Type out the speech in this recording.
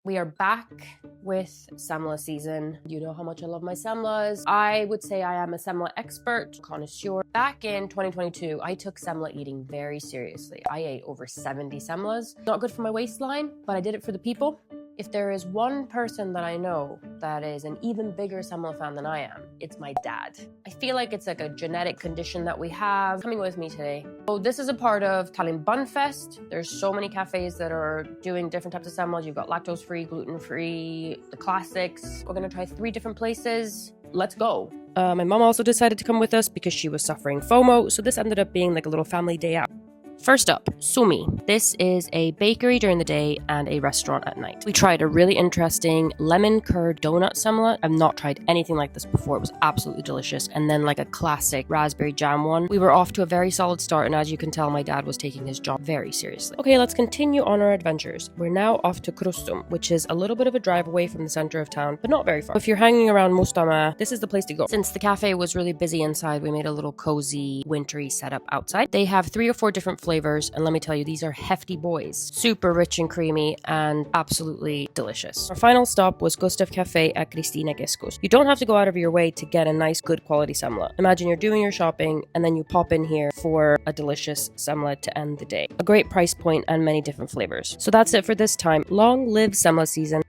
We are back with semla season. You know how much I love my semlas. I would say I am a semla expert, connoisseur. Back in 2022, I took semla eating very seriously. I ate over 70 semlas. Not good for my waistline, but I did it for the people. If there is one person that I know that is an even bigger semla fan than I am, it's my dad. I feel like it's like a genetic condition that we have. Coming with me today. So this is a part of Tallinn Bun Fest. There's so many cafes that are doing different types of semlas. You've got lactose-free, gluten-free, the classics. We're gonna try 3 different places. Let's go. My mom also decided to come with us because she was suffering FOMO, so this ended up being like a little family day out. First up, Sumi. This is a bakery during the day and a restaurant at night. We tried a really interesting lemon curd donut semla. I've not tried anything like this before. It was absolutely delicious. And then like a classic raspberry jam one. We were off to a very solid start, and as you can tell, my dad was taking his job very seriously. Okay, let's continue on our adventures. We're now off to Krustum, which is a little bit of a drive away from the center of town, but not very far. If you're hanging around Mustamäe, this is the place to go. Since the cafe was really busy inside, we made a little cozy, wintry setup outside. They have 3 or 4 different flavors, and let me tell you, these are hefty boys. Super rich and creamy and absolutely delicious. Our final stop was Gustav Cafe at Kristina Keskus. You don't have to go out of your way to get a nice, good quality semla. Imagine you're doing your shopping and then you pop in here for a delicious semla to end the day. A great price point and many different flavors. So that's it for this time. Long live semla season.